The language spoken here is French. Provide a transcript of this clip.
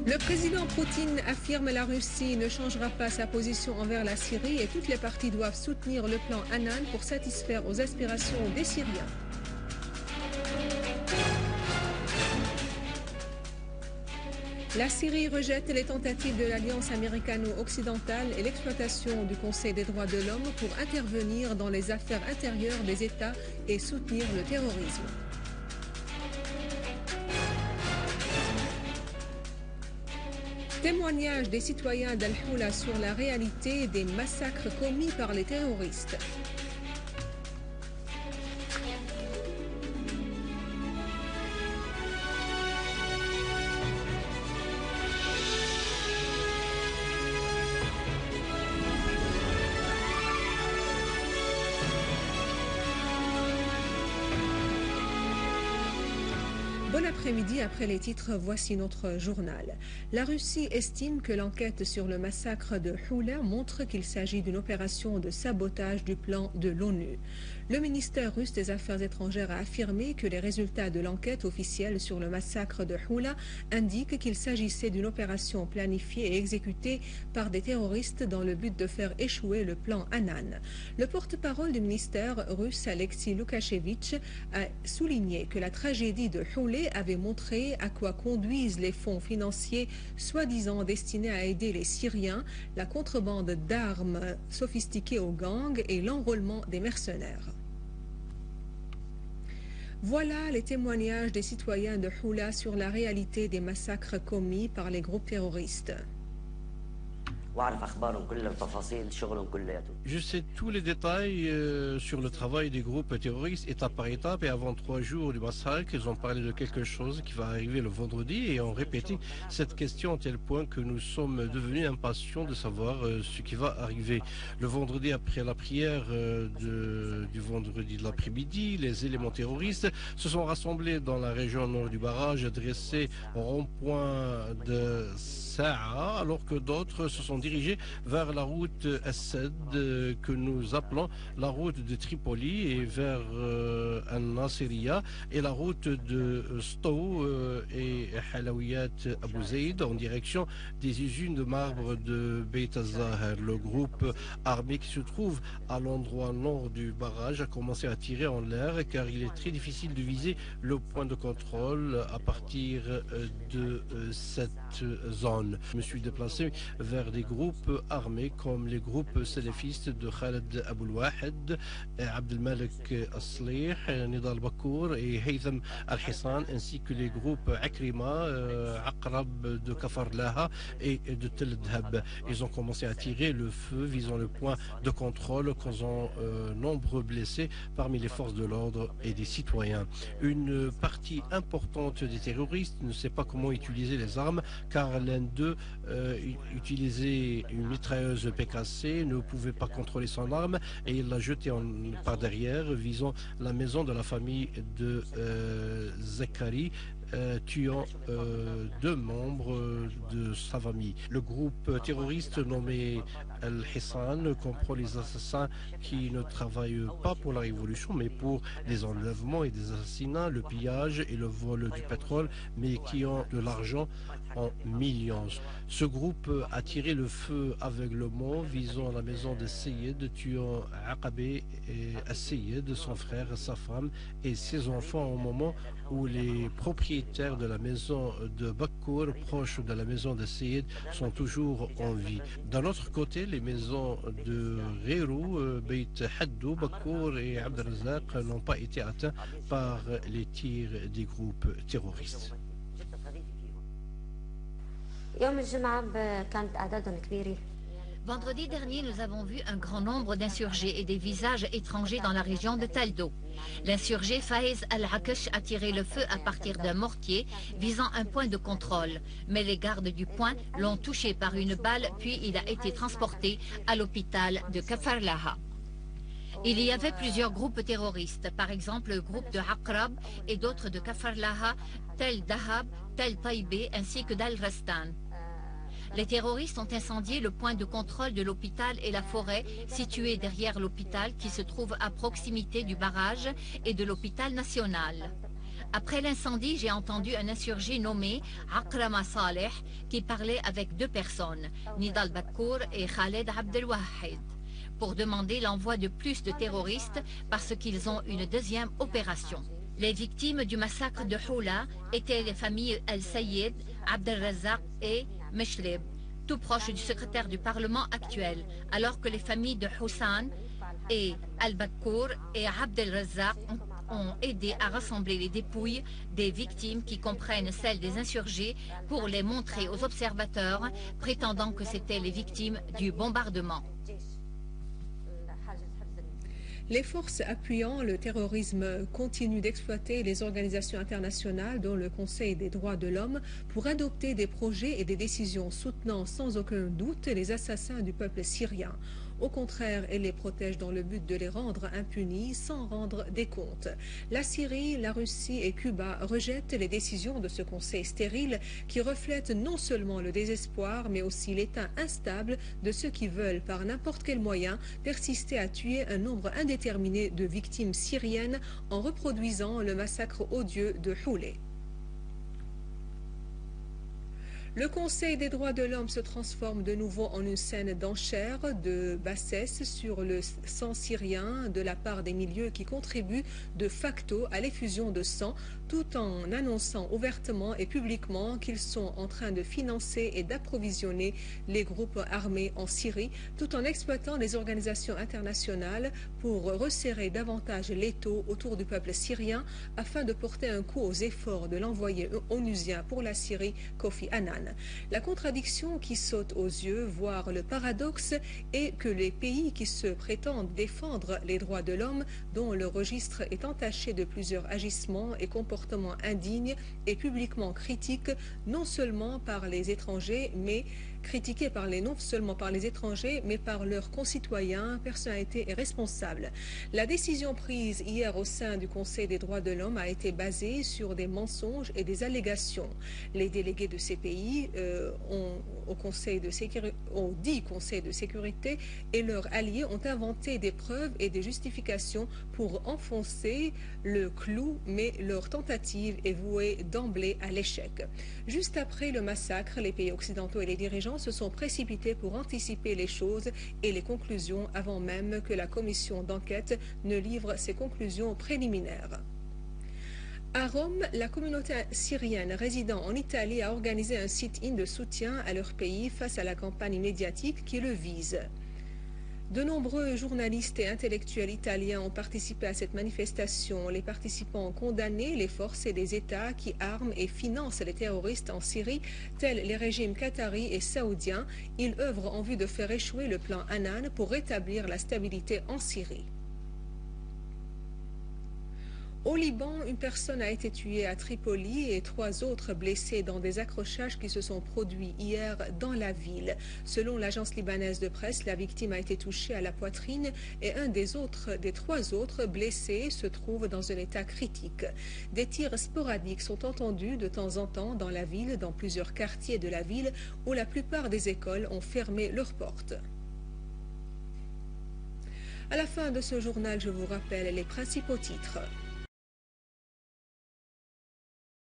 Le président Poutine affirme que la Russie ne changera pas sa position envers la Syrie et toutes les parties doivent soutenir le plan Annan pour satisfaire aux aspirations des Syriens. La Syrie rejette les tentatives de l'Alliance américano-occidentale et l'exploitation du Conseil des droits de l'homme pour intervenir dans les affaires intérieures des États et soutenir le terrorisme. Témoignage des citoyens d'Al-Houla sur la réalité des massacres commis par les terroristes. Bon après-midi, après les titres, voici notre journal. La Russie estime que l'enquête sur le massacre de Houla montre qu'il s'agit d'une opération de sabotage du plan de l'ONU. Le ministère russe des Affaires étrangères a affirmé que les résultats de l'enquête officielle sur le massacre de Houla indiquent qu'il s'agissait d'une opération planifiée et exécutée par des terroristes dans le but de faire échouer le plan Annan. Le porte-parole du ministère russe, Alexis Loukachevitch, a souligné que la tragédie de Houla avait montré à quoi conduisent les fonds financiers soi-disant destinés à aider les Syriens, la contrebande d'armes sophistiquées aux gangs et l'enrôlement des mercenaires. Voilà les témoignages des citoyens de Houla sur la réalité des massacres commis par les groupes terroristes. Je sais tous les détails sur le travail des groupes terroristes étape par étape et avant 3 jours du massacre, ils ont parlé de quelque chose qui va arriver le vendredi et ont répété cette question à tel point que nous sommes devenus impatients de savoir ce qui va arriver. Le vendredi après la prière du vendredi de l'après-midi, les éléments terroristes se sont rassemblés dans la région nord du barrage dressé au rond-point de Sa'a, alors que d'autres se sont dirigés vers la route Assad que nous appelons la route de Tripoli et vers Al-Nasiriyah et la route de Stow et Halawiyat Abu Zaid en direction des usines de marbre de Beit al-Zahir. Le groupe armé qui se trouve à l'endroit nord du barrage a commencé à tirer en l'air car il est très difficile de viser le point de contrôle à partir de cette zone. Je me suis déplacé vers des groupes armés comme les groupes salafistes de Khaled Aboulouahed, Abdelmalek Aslih, Nidal Bakour et Haytham Al-Hissan, ainsi que les groupes Akrima, Aqrab de Kafar Laha et de Tel Dhab. Ils ont commencé à tirer le feu visant le point de contrôle, causant nombreux blessés parmi les forces de l'ordre et des citoyens. Une partie importante des terroristes ne sait pas comment utiliser les armes car l'un d'eux utilisait une mitrailleuse PKC, ne pouvait pas contrôler son arme et il l'a jetée par derrière visant la maison de la famille de Zakari, tuant 2 membres de sa famille. Le groupe terroriste nommé Al-Hissan comprend les assassins qui ne travaillent pas pour la révolution mais pour les enlèvements et des assassinats, le pillage et le vol du pétrole, mais qui ont de l'argent en millions. Ce groupe a tiré le feu aveuglement visant la maison de Seyed, tuant Aqabé et Seyed, son frère, sa femme et ses enfants au moment où les propriétaires de la maison de Bakour, proche de la maison de Seyed, sont toujours en vie. D'un autre côté, les maisons de Rérou, Beit Haddou, Bakour et Abdelrazak n'ont pas été atteints par les tirs des groupes terroristes. Vendredi dernier, nous avons vu un grand nombre d'insurgés et des visages étrangers dans la région de Taldo. L'insurgé Faiz Al-Hakesh a tiré le feu à partir d'un mortier visant un point de contrôle. Mais les gardes du point l'ont touché par une balle, puis il a été transporté à l'hôpital de Kafar Laha. Il y avait plusieurs groupes terroristes, par exemple le groupe de Aqrab et d'autres de Kafar Laha, Tel Dahab, Tel Taïbé ainsi que d'Al-Rastan. Les terroristes ont incendié le point de contrôle de l'hôpital et la forêt située derrière l'hôpital qui se trouve à proximité du barrage et de l'hôpital national. Après l'incendie, j'ai entendu un insurgé nommé Akrama Saleh qui parlait avec deux personnes, Nidal Bakkour et Khaled Abdelwahid, pour demander l'envoi de plus de terroristes parce qu'ils ont une deuxième opération. Les victimes du massacre de Houla étaient les familles El-Sayed, Abdelrazak et Meshleb, tout proches du secrétaire du Parlement actuel, alors que les familles de Hussan et Al-Bakkour et Abdelrazak ont aidé à rassembler les dépouilles des victimes qui comprennent celles des insurgés pour les montrer aux observateurs, prétendant que c'étaient les victimes du bombardement. Les forces appuyant le terrorisme continuent d'exploiter les organisations internationales, dont le Conseil des droits de l'homme, pour adopter des projets et des décisions soutenant sans aucun doute les assassins du peuple syrien. Au contraire, elle les protège dans le but de les rendre impunis sans rendre des comptes. La Syrie, la Russie et Cuba rejettent les décisions de ce conseil stérile qui reflète non seulement le désespoir, mais aussi l'état instable de ceux qui veulent, par n'importe quel moyen, persister à tuer un nombre indéterminé de victimes syriennes en reproduisant le massacre odieux de Houlé. Le Conseil des droits de l'homme se transforme de nouveau en une scène d'enchères, de bassesse sur le sang syrien de la part des milieux qui contribuent de facto à l'effusion de sang, tout en annonçant ouvertement et publiquement qu'ils sont en train de financer et d'approvisionner les groupes armés en Syrie, tout en exploitant les organisations internationales pour resserrer davantage l'étau autour du peuple syrien afin de porter un coup aux efforts de l'envoyé onusien pour la Syrie, Kofi Annan. La contradiction qui saute aux yeux, voire le paradoxe, est que les pays qui se prétendent défendre les droits de l'homme, dont le registre est entaché de plusieurs agissements et comportements indignes et publiquement critiques, non seulement par les étrangers, mais critiqués non seulement par les étrangers, mais par leurs concitoyens, personnalités et responsables. La décision prise hier au sein du Conseil des droits de l'homme a été basée sur des mensonges et des allégations. Les délégués de ces pays ont dit Conseil de sécurité et leurs alliés ont inventé des preuves et des justifications pour enfoncer le clou, mais leur tentative est vouée d'emblée à l'échec. Juste après le massacre, les pays occidentaux et les dirigeants se sont précipités pour anticiper les choses et les conclusions avant même que la commission d'enquête ne livre ses conclusions préliminaires. À Rome, la communauté syrienne résidant en Italie a organisé un sit-in de soutien à leur pays face à la campagne médiatique qui le vise. De nombreux journalistes et intellectuels italiens ont participé à cette manifestation. Les participants ont condamné les forces et les États qui arment et financent les terroristes en Syrie, tels les régimes qatari et saoudiens. Ils œuvrent en vue de faire échouer le plan Annan pour rétablir la stabilité en Syrie. Au Liban, une personne a été tuée à Tripoli et 3 autres blessés dans des accrochages qui se sont produits hier dans la ville. Selon l'agence libanaise de presse, la victime a été touchée à la poitrine et un des 3 autres blessés se trouve dans un état critique. Des tirs sporadiques sont entendus de temps en temps dans la ville, dans plusieurs quartiers de la ville où la plupart des écoles ont fermé leurs portes. À la fin de ce journal, je vous rappelle les principaux titres.